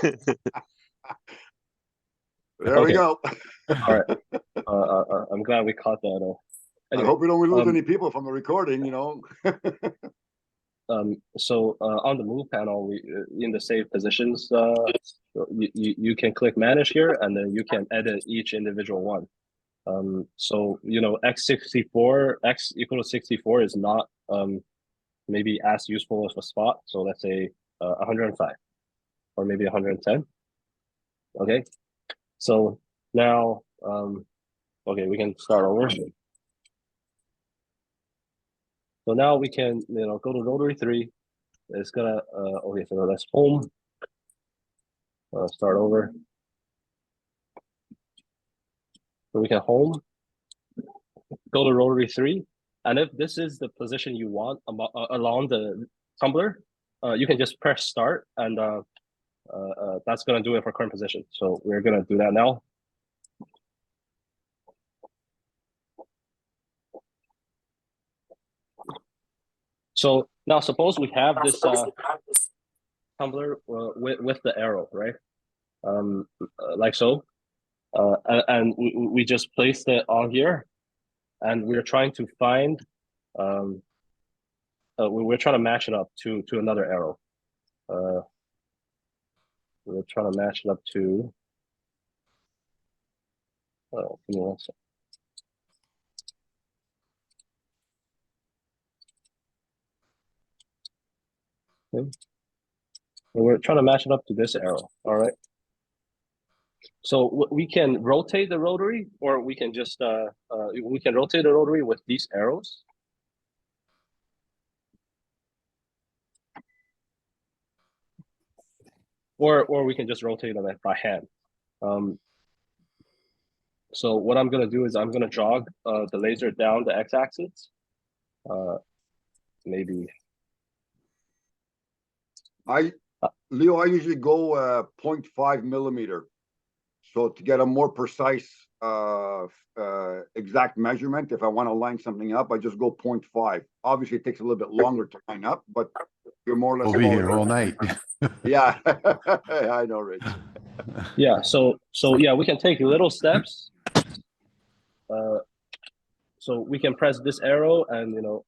There we Okay. go. All right. I'm glad we caught that. I Anyway, hope we don't lose any people from the recording, you know. so on the move panel, we in the save positions, you can click manage here, and then you can edit each individual one. So you know, x64, x equal to 64 is not maybe as useful as a spot. So let's say 105 or maybe 110. Okay. So now, okay, we can start over. So now we can, you know, go to Rotary 3. It's gonna, okay, so that's home. Start over. So we can home, go to Rotary 3. And if this is the position you want along the tumbler, you can just press start, and that's gonna do it for current position. So we're gonna do that now. So now suppose we have this tumbler with the arrow, right? Like so. And we just placed it on here, and we're trying to find, we're trying to match it up to another arrow. We're trying to match it up to, give me one second. Okay. We're trying to match it up to this arrow, all right? So we can rotate the rotary, or we can just, we can rotate the rotary with these arrows. Or we can just rotate it by hand. So what I'm gonna do is I'm gonna jog the laser down the x-axis. Maybe. Leo, I usually go 0.5 millimeter. So to get a more precise exact measurement, if I want to line something up, I just go 0.5. Obviously, it takes a little bit longer to line up, but you're more or less. We'll be here all night. Yeah, I know, Rich. Yeah, so yeah, we can take little steps. So we can press this arrow, and you know,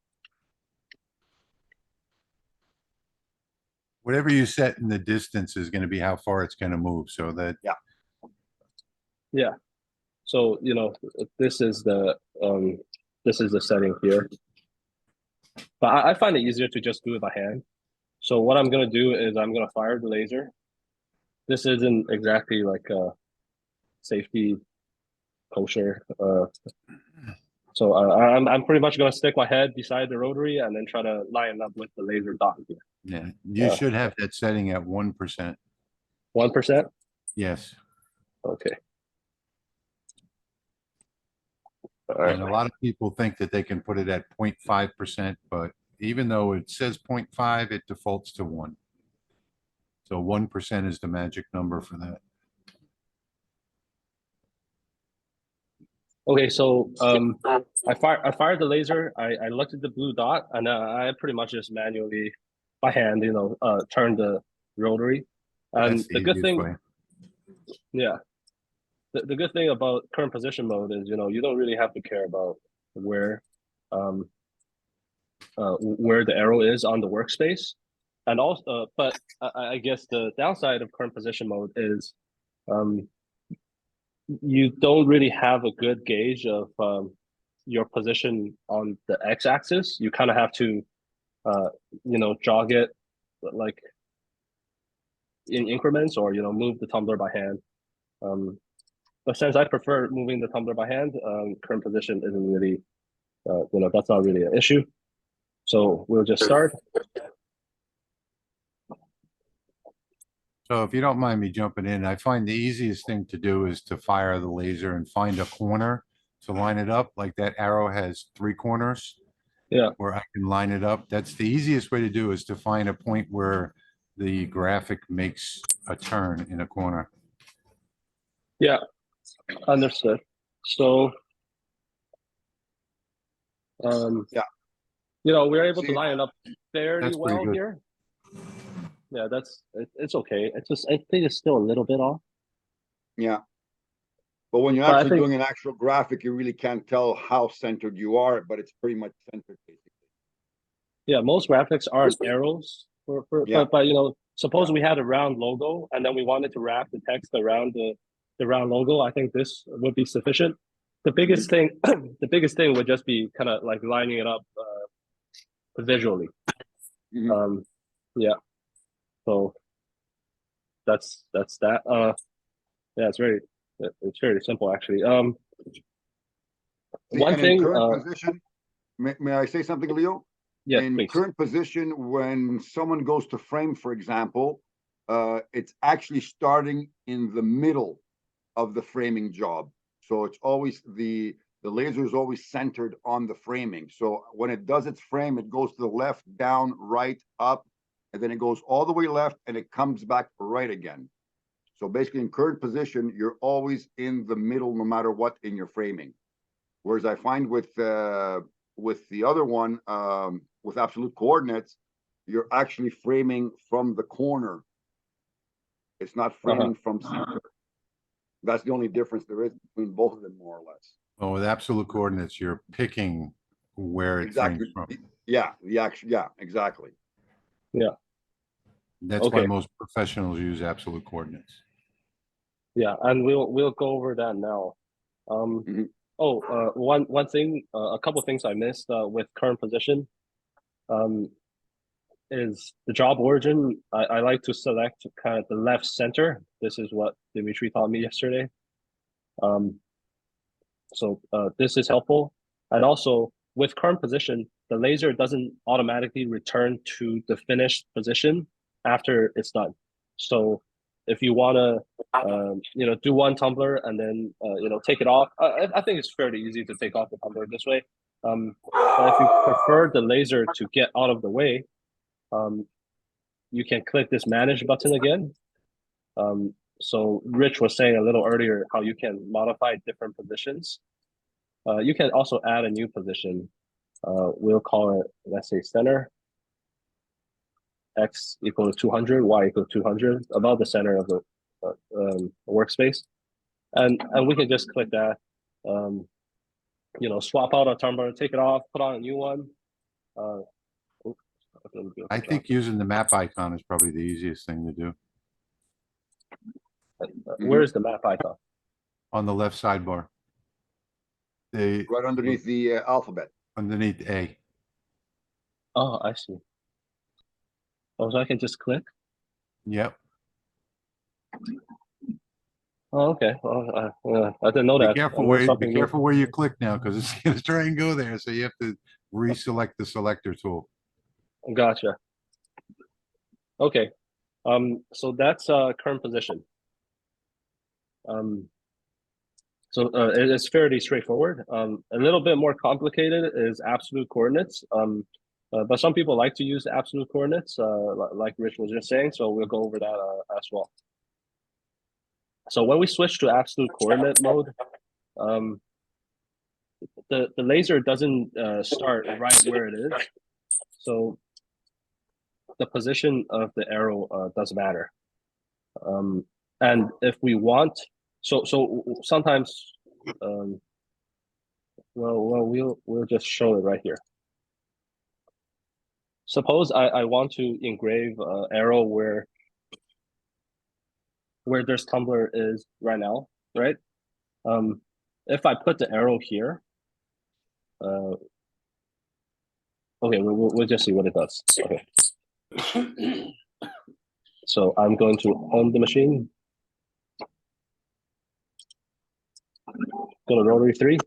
Whatever you set in the distance is going to be how far it's going to move. So that yeah. So you know, this is the setting here. But I find it easier to just do it by hand. So what I'm gonna do is I'm gonna fire the laser. This isn't exactly like a safety kosher. So I'm pretty much gonna stick my head beside the rotary and then try to line up with the laser dot here. yeah, you should have that setting at 1%. 1%? Yes. Okay. All right. And a lot of people think that they can put it at 0.5%, but even though it says 0.5, it defaults to 1. So 1% is the magic number for that. Okay, so I fired the laser. I looked at the blue dot, and I pretty much just manually, by hand, you know, turned the rotary. And That's the good thing, way. yeah, the good thing about current position mode is, you know, you don't really have to care about where the arrow is on the workspace. And also, but I guess the downside of current position mode is you don't really have a good gauge of your position on the x-axis. You kind of have to, you know, jog it like in increments, or you know, move the tumbler by hand. But since I prefer moving the tumbler by hand, current position isn't really, you know, that's not really an issue. So we'll just start. So if you don't mind me jumping in, I find the easiest thing to do is to fire the laser and find a corner to line it up. Like that arrow has 3 corners. Yeah. Where I can line it up. That's the easiest way to do, is to find a point where the graphic makes a turn in a corner. Yeah, understood. So, Yeah, you know, we're able to line it up fairly That's pretty well good. here. Yeah, it's okay. It's just I think it's still a little bit off. Yeah. But when you're But I actually think doing an actual graphic, you really can't tell how centered you are, but it's pretty much centered basically. yeah, most graphics are arrows Yeah. but you know, suppose we had a round logo and then we wanted to wrap the text around the round logo. I think this would be sufficient. The biggest thing, the biggest thing would just be kind of like lining it up visually. Mhm. Yeah. So that's that. Yeah, it's very simple actually. See, One and in thing. current position, may I say something, Leo? Yes, In please. current position, when someone goes to frame, for example, it's actually starting in the middle of the framing job. So it's always the laser is always centered on the framing. So when it does its frame, it goes to the left, down, right, up, and then it goes all the way left and it comes back right again. So basically in current position, you're always in the middle, no matter what in your framing. Whereas I find with the other one, with absolute coordinates, you're actually framing from the corner. It's not framing from center. That's the only difference there is between both of them, more or less. Well, with absolute coordinates, you're picking where it frames Exactly. from. Yeah, the action. Yeah, exactly. Yeah. That's why Okay. most professionals use absolute coordinates. Yeah, and we'll go over that now. Mhm. Oh, one thing, a couple things I missed with current position, um, is the job origin. I like to select kind of the left center. This is what Dimitri taught me yesterday. Um, so this is helpful, and also with current position, the laser doesn't automatically return to the finished position after it's done. So if you want to you know, do one tumbler and then you know, take it off. I think it's fairly easy to take off the tumbler this way. But if you prefer the laser to get out of the way, um, you can click this manage button again. So Rich was saying a little earlier how you can modify different positions. You can also add a new position. We'll call it, let's say, center. X equal to 200, Y equal to 200, about the center of the workspace. And we can just click that, you know, swap out a tumbler, take it off, put on a new one. I think using the map icon is probably the easiest thing to do. Where's the map icon? On the left sidebar. Right underneath the alphabet. Underneath A. Oh, I see. Oh, so I can just click? Yep. Oh, okay. Well, I didn't know Be that. careful where you click now, because it's gonna try and go there. So you have to reselect the selector tool. Gotcha. Okay. So that's current position. So it's fairly straightforward. A little bit more complicated is absolute coordinates. But some people like to use absolute coordinates, like Rich was just saying. So we'll go over that as well. So when we switch to absolute coordinate mode, the laser doesn't start right where it is. So the position of the arrow does matter. And if we want, so sometimes, we'll just show it right here. Suppose I want to engrave arrow where this tumbler is right now, right? If I put the arrow here, okay, we'll just see what it does. Okay. So I'm going to home the machine. Go to Rotary 3.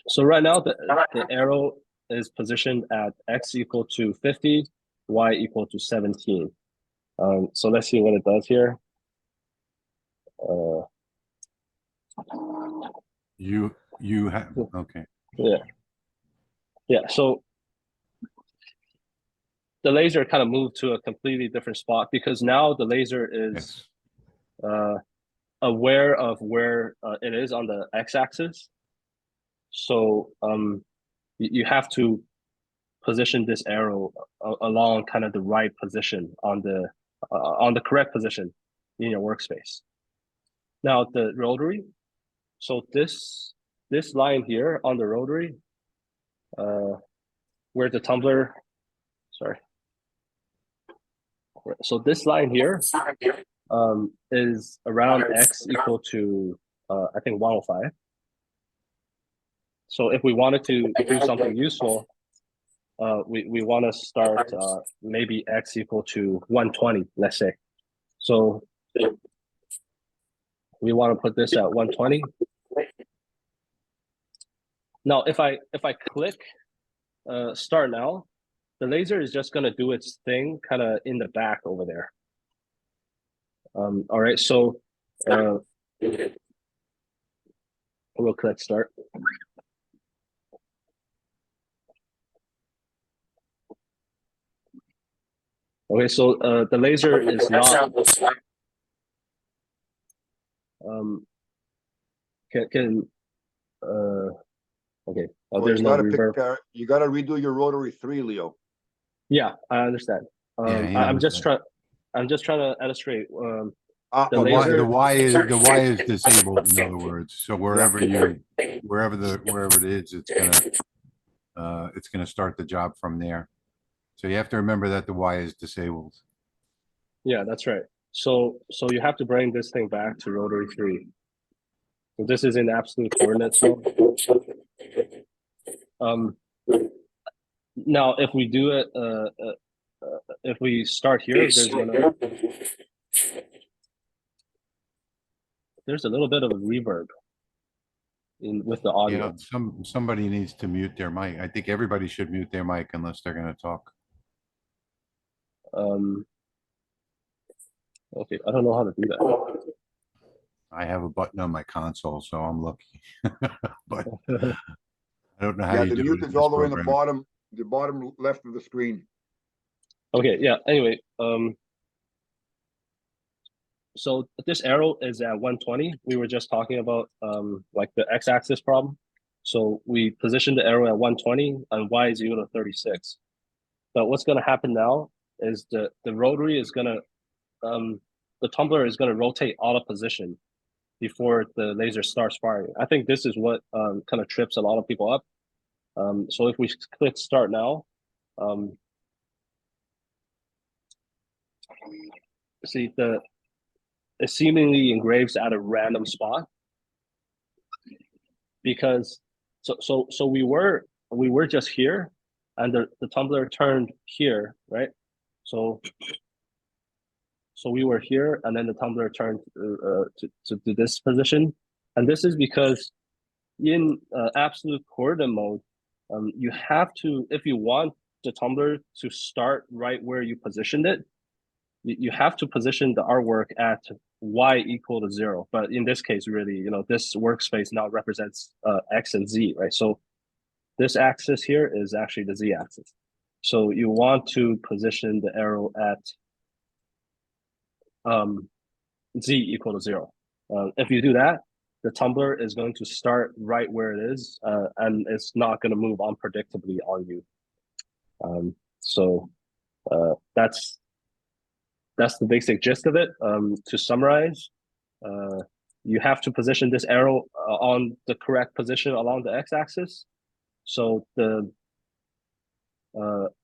So right now the arrow is positioned at X equal to 50, Y equal to 17. So let's see what it does here. You have, okay. Yeah. So the laser kind of moved to a completely different spot because now the laser is aware of where it is on the x-axis. So you have to position this arrow along kind of the right position on the correct position in your workspace. Now the rotary, so this line here on the rotary, where the tumbler, sorry. So this line here is around x equal to I think 105. So if we wanted to do something useful, we want to start maybe x equal to 120, let's say. So we want to put this at 120. Now, if I click start now, the laser is just going to do its thing kind of in the back over there. All right, so we'll click start. Okay, so the laser is not can okay. Oh, Well, there's you no gotta reverb. you gotta redo your rotary 3, Leo. Yeah, I understand. Yeah, he I'm knows just that. I'm just trying to illustrate. The The laser. Y is disabled, in other words. So wherever it is, it's gonna start the job from there. So you have to remember that the Y is disabled. Yeah, that's right. So you have to bring this thing back to rotary 3. So this is in absolute coordinates. So, now if we do it, if we start here, there's a little bit of a reverb with the audio. Yeah, somebody needs to mute their mic. I think everybody should mute their mic unless they're gonna talk. Okay, I don't know how to do that. I have a button on my console, so I'm lucky. But I don't know how Yeah, you the do mute it in is this all the way in program. the bottom left of the screen. Okay, yeah. Anyway, so this arrow is at 120. We were just talking about like the x-axis problem. So we position the arrow at 120 and y is equal to 36. But what's going to happen now is the rotary is going to the tumbler is going to rotate out of position before the laser starts firing. I think this is what kind of trips a lot of people up. So if we click start now, see it seemingly engraves at a random spot because so we were just here and the tumbler turned here, right? So we were here and then the tumbler turned to this position, and this is because in absolute coordinate mode, you have to, if you want the tumbler to start right where you positioned it, you have to position the artwork at y equal to 0. But in this case, really, this workspace now represents x and z, right? So this axis here is actually the z axis. So you want to position the arrow at z equal to 0. If you do that, the tumbler is going to start right where it is, and it's not going to move unpredictably on you. So that's the basic gist of it. To summarize, you have to position this arrow on the correct position along the x-axis. So the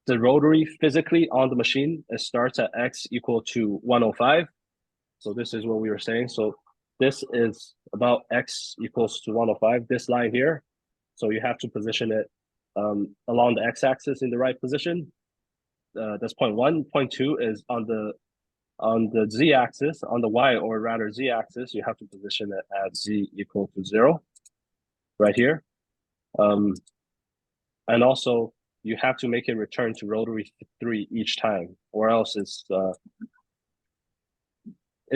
rotary physically on the machine, it starts at x equal to 105. So this is what we were saying. So this is about x equals to 105, this line here. So you have to position it along the x-axis in the right position. That's point 1. Point 2 is on the z-axis, on the y or rather z-axis, you have to position it at z equal to 0, right here. And also you have to make it return to rotary 3 each time, or else it's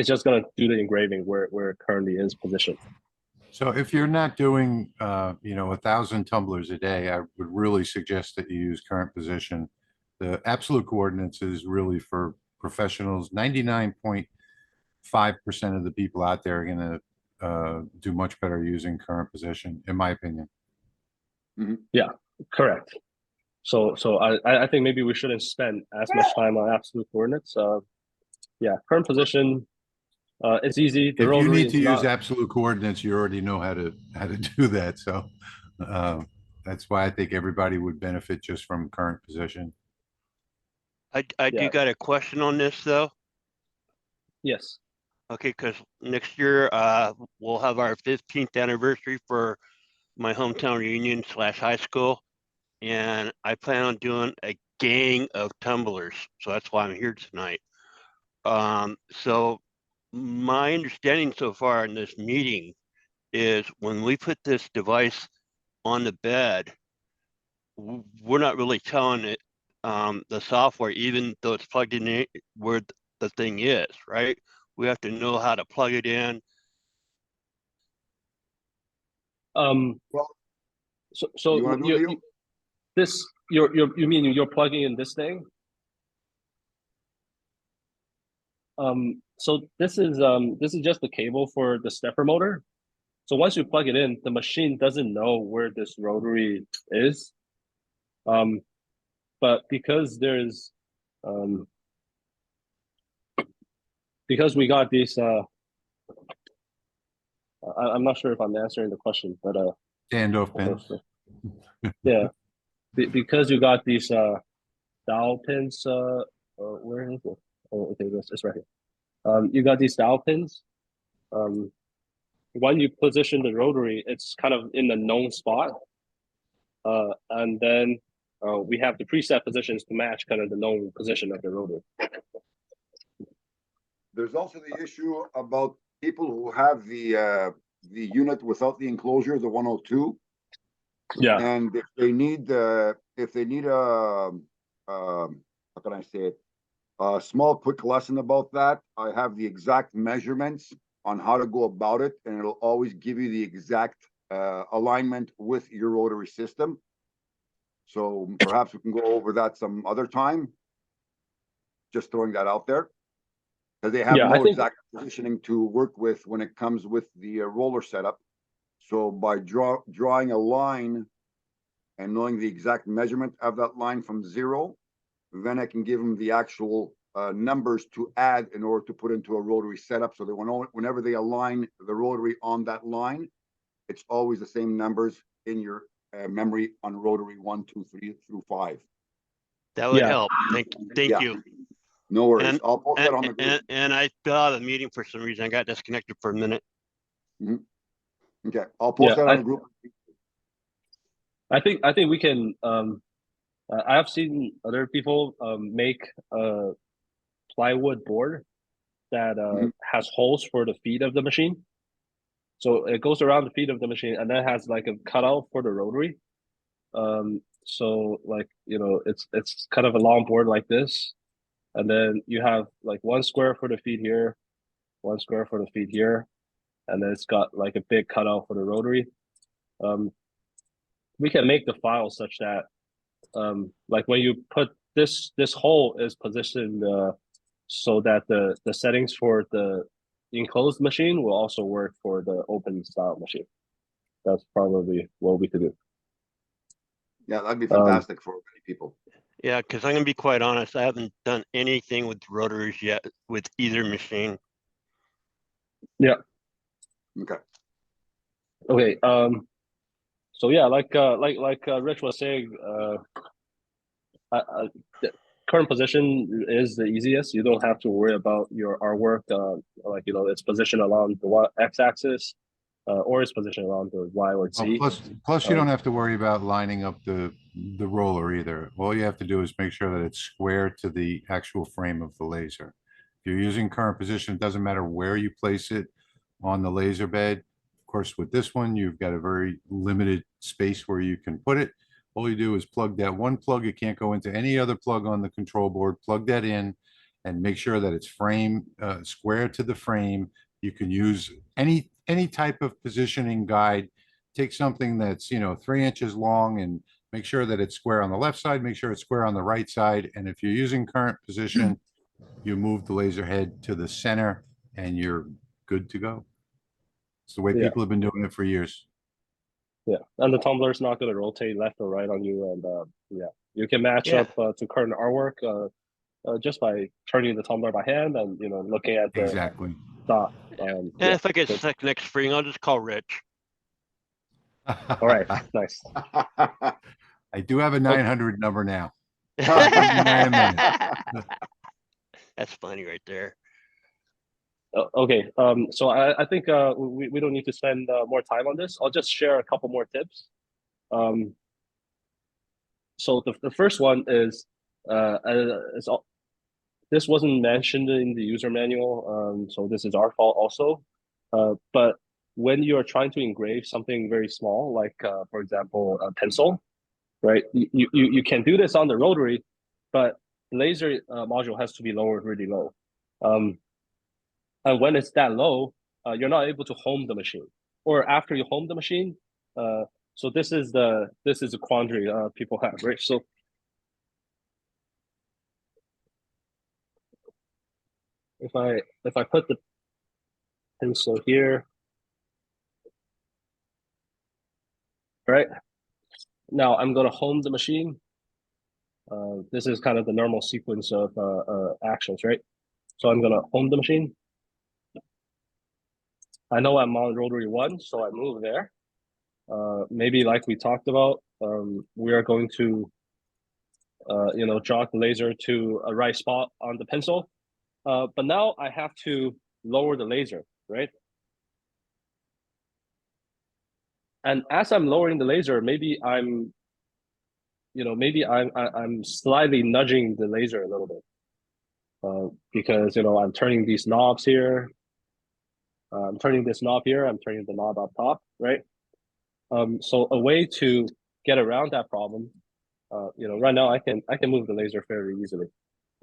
just going to do the engraving where it currently is positioned. So if you're not doing, 1,000 tumblers a day, I would really suggest that you use current position. The absolute coordinates is really for professionals. 99.5% of the people out there are going to do much better using current position, in my opinion. Yeah, correct. So I think maybe we shouldn't spend as much time on absolute coordinates. Yeah, current position. It's easy. The If you rotary need is to use not. absolute coordinates, you already know how to do that. So that's why I think everybody would benefit just from current position. I do Yeah. got a question on this though. Yes. Okay, because next year we'll have our 15th anniversary for my hometown reunion / high school, and I plan on doing a gang of tumblers. So that's why I'm here tonight. So my understanding so far in this meeting is when we put this device on the bed, we're not really telling it the software, even though it's plugged in where the thing is, right? We have to know how to plug it in. Well, So you want to do it, Leo? this you mean you're plugging in this thing? So this is just the cable for the stepper motor. So once you plug it in, the machine doesn't know where this rotary is. But because there's because we got these I'm not sure if I'm answering the question, but Standoff pins. yeah, because you got these dowel pins. Where is it? Oh, okay, it's right here. You got these dowel pins. When you position the rotary, it's kind of in the known spot, and then we have the preset positions to match kind of the known position of the rotary. There's also the issue about people who have the unit without the enclosure, the 102. Yeah. And if they need how can I say it? A small quick lesson about that. I have the exact measurements on how to go about it, and it'll always give you the exact alignment with your rotary system. So perhaps we can go over that some other time. Just throwing that out there. Because they have Yeah, I no think- exact positioning to work with when it comes with the roller setup. So by drawing a line and knowing the exact measurement of that line from 0, then I can give them the actual numbers to add in order to put into a rotary setup. So that whenever they align the rotary on that line, it's always the same numbers in your memory on rotary 1, 2, 3 through 5. That would Yeah. help. Thank Yeah. you. No worries. And I'll post that on the group. and I fell out of the meeting for some reason. I got disconnected for a minute. Okay, I'll post that on the group. I think we can. I've seen other people make a plywood board that has holes for the feet of the machine. So it goes around the feet of the machine, and then has like a cutout for the rotary. So like it's kind of a long board like this, and then you have like 1 square for the feet here, 1 square for the feet here, and then it's got like a big cutout for the rotary. We can make the file such that like when you put this hole is positioned so that the settings for the enclosed machine will also work for the open style machine. That's probably what we could do. Yeah, that'd be fantastic for many people. Yeah, because I'm gonna be quite honest. I haven't done anything with rotaries yet with either machine. Yeah. Okay. Okay. So yeah, like Rich was saying, the current position is the easiest. You don't have to worry about your artwork. Like it's positioned along the x-axis, or it's positioned along the y or z. Plus you don't have to worry about lining up the roller either. All you have to do is make sure that it's square to the actual frame of the laser. If you're using current position, it doesn't matter where you place it on the laser bed. Of course, with this one, you've got a very limited space where you can put it. All you do is plug that one plug. It can't go into any other plug on the control board. Plug that in and make sure that it's square to the frame. You can use any type of positioning guide. Take something that's 3 inches long and make sure that it's square on the left side. Make sure it's square on the right side. And if you're using current position, you move the laser head to the center and you're good to go. It's the way Yeah. people have been doing it for years. Yeah, and the tumbler's not going to rotate left or right on you, and yeah. You can match Yeah. up to current artwork just by turning the tumbler by hand and looking at the Exactly. dot. And Yeah. if I get So- sick next spring, I'll just call Rich. all right, nice. I do have a 900 number now. Give me a minute. That's funny right there. Okay, so I think we don't need to spend more time on this. I'll just share a couple more tips. So the first one is this wasn't mentioned in the user manual, so this is our fault also. But when you're trying to engrave something very small, like for example, a pencil, right? You can do this on the rotary, but the laser module has to be lowered really low. And when it's that low, you're not able to home the machine. Or after you home the machine, so this is a quandary people have, right? So if I put the pencil here, right? Now I'm going to home the machine. This is kind of the normal sequence of actions, right? So I'm going to home the machine. I know I'm on rotary 1, so I move there. Maybe like we talked about, we are going to jog the laser to a right spot on the pencil. But now I have to lower the laser, right? And as I'm lowering the laser, maybe I'm slightly nudging the laser a little bit, because I'm turning these knobs here. I'm turning this knob here. I'm turning the knob up top, right? So a way to get around that problem, right now I can move the laser fairly easily.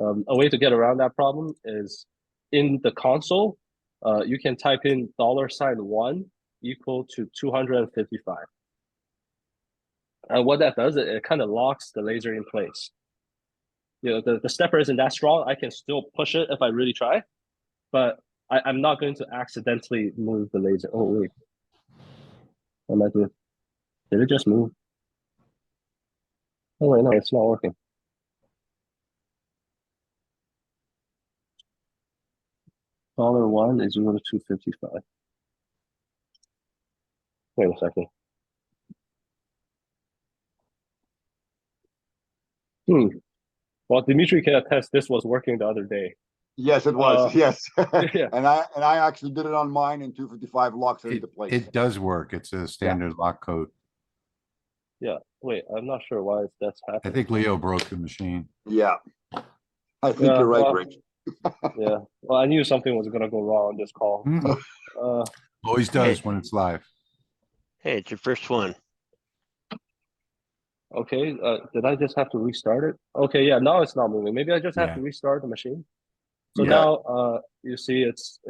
A way to get around that problem is in the console, you can type in $1 equal to 255. And what that does, it kind of locks the laser in place. The stepper isn't that strong. I can still push it if I really try, but I'm not going to accidentally move the laser. Oh, wait. What am I doing? Did it just move? Oh, wait, no, it's not working. $1 is equal to 255. Wait a second. Well, Dimitri can attest this was working the other day. Yes, it was. Yes. Yeah. And I actually did it on mine, and 255 locks it into place. It does work. It's a standard lock code. Yeah. Wait, I'm not sure why that's I happening. think Leo broke the machine. Yeah. I think Yeah, you're right, well, Rich. Yeah. Well, I knew something was gonna go wrong on this call. Always does when it's live. Hey, it's your first one. Okay. Did I just have to restart it? Okay. Yeah. Now it's not moving. Maybe I just have Yeah. to restart the machine. So Yeah. now, you see, it's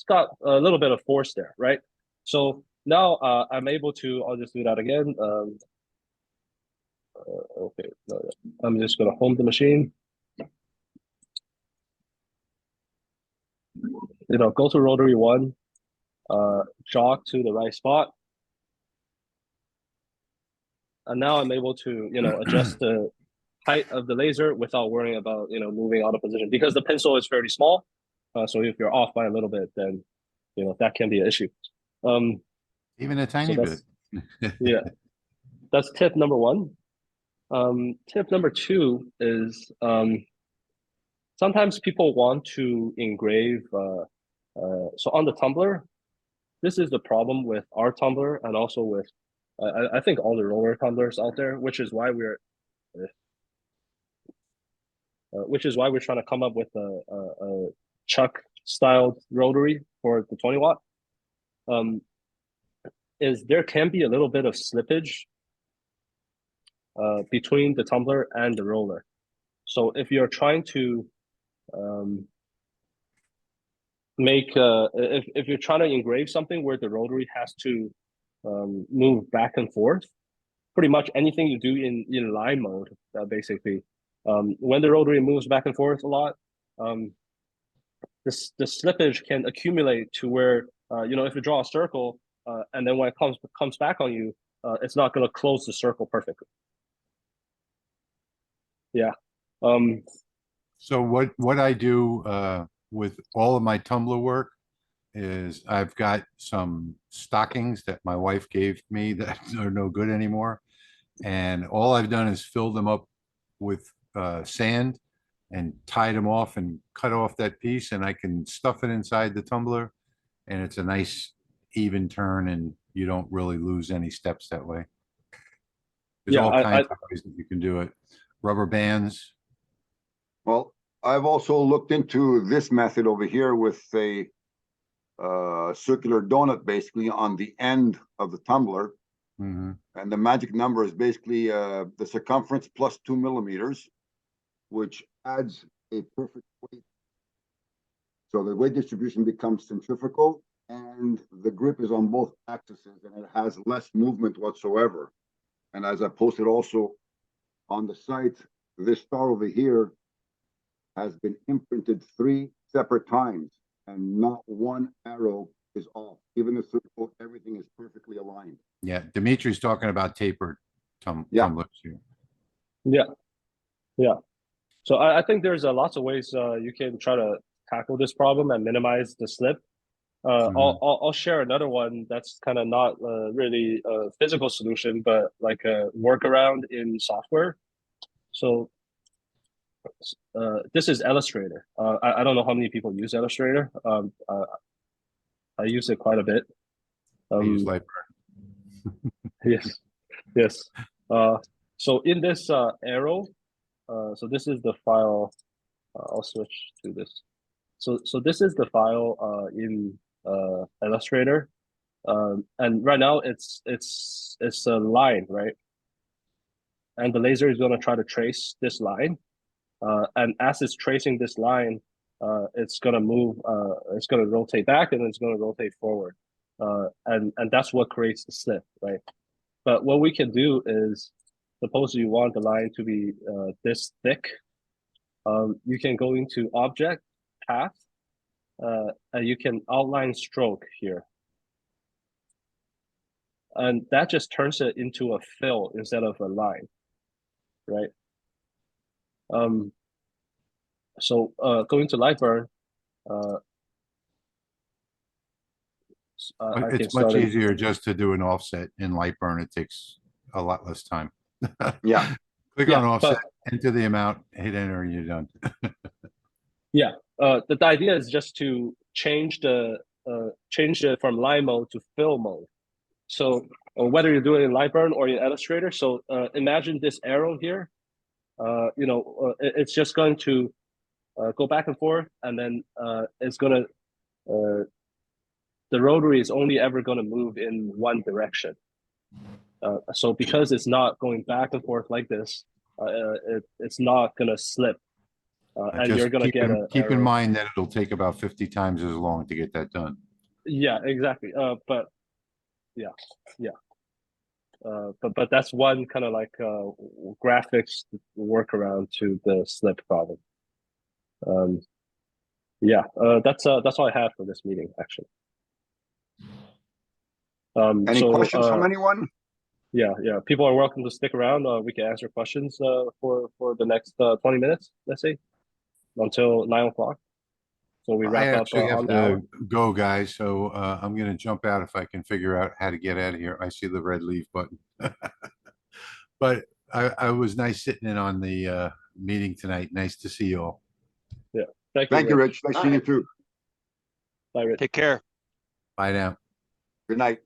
got a little bit of force there, right? So now, I'm able to. I'll just do that again. Okay. No, I'm just gonna home the machine. Go to rotary 1, jog to the right spot. And now I'm able to, adjust the height of the laser without worrying about, moving out of position, because the pencil is fairly small. So if you're off by a little bit, then, that can be an issue. Even a tiny bit. Yeah, that's tip number 1. Tip number 2 is, sometimes people want to engrave, so on the tumbler, this is the problem with our tumbler and also with, I think all the roller tumblers out there, which is why we're trying to come up with a chuck styled rotary for the 20 watt. Is there can be a little bit of slippage between the tumbler and the roller. So if you're trying to if you're trying to engrave something where the rotary has to move back and forth, pretty much anything you do in line mode, basically, when the rotary moves back and forth a lot, the slippage can accumulate to where, if you draw a circle, and then when it comes back on you, it's not going to close the circle perfectly. Um, So what I do with all of my tumbler work is I've got some stockings that my wife gave me that are no good anymore. And all I've done is fill them up with sand and tied them off and cut off that piece, and I can stuff it inside the tumbler. And it's a nice even turn, and you don't really lose any steps that way. There's Yeah, all I kinds of ways that you can do it. Rubber bands. Well, I've also looked into this method over here with a circular donut basically on the end of the tumbler. Mhm. And the magic number is basically the circumference plus 2 millimeters, which adds a perfect weight. So the weight distribution becomes centrifugal and the grip is on both axes and it has less movement whatsoever. And as I posted also on the site, this star over here has been imprinted 3 separate times and not one arrow is off. Even the circle, everything is perfectly aligned. Yeah, Dimitri's talking about tapered Yeah. tumblers here. yeah. So I think there's lots of ways you can try to tackle this problem and minimize the slip. I'll share another one that's kind of not really a physical solution, but like a workaround in software. So this is Illustrator. I don't know how many people use Illustrator. I use it quite a bit. I use Lightburn. Yes, yes. So in this arrow, so this is the file. I'll switch to this. So this is the file in Illustrator, and right now it's a line, right? And the laser is going to try to trace this line, and as it's tracing this line, it's going to move. It's going to rotate back, and it's going to rotate forward, and that's what creates the slip, right? But what we can do is, suppose you want the line to be this thick, you can go into Object, Path, and you can outline stroke here. And that just turns it into a fill instead of a line, right? So going to Lightburn, I can It's much start it. easier just to do an offset in Lightburn. It takes a lot less time. Yeah. Click Yeah, on offset, but enter the amount, hit enter, and you're done. yeah, the idea is just to change it from line mode to fill mode. So whether you're doing it in Lightburn or in Illustrator, so imagine this arrow here. It's just going to go back and forth, and then it's gonna the rotary is only ever going to move in one direction. So because it's not going back and forth like this, it's not going to slip, and Just you're going to get a keep in arrow. mind that it'll take about 50 times as long to get that done. Yeah, exactly. But that's one kind of like graphics workaround to the slip problem. That's all I have for this meeting, actually. Any questions from anyone? Yeah. People are welcome to stick around. We can answer questions for the next 20 minutes, let's say, until 9 o'clock. So we I wrap up actually have on the hour. to go, guys, so I'm going to jump out if I can figure out how to get out of here. I see the red leave button. But I was nice sitting in on the meeting tonight. Nice to see you all. Yeah. Thank you, Rich. Nice seeing you too. Bye, Rich. Take care. Bye now. Good night.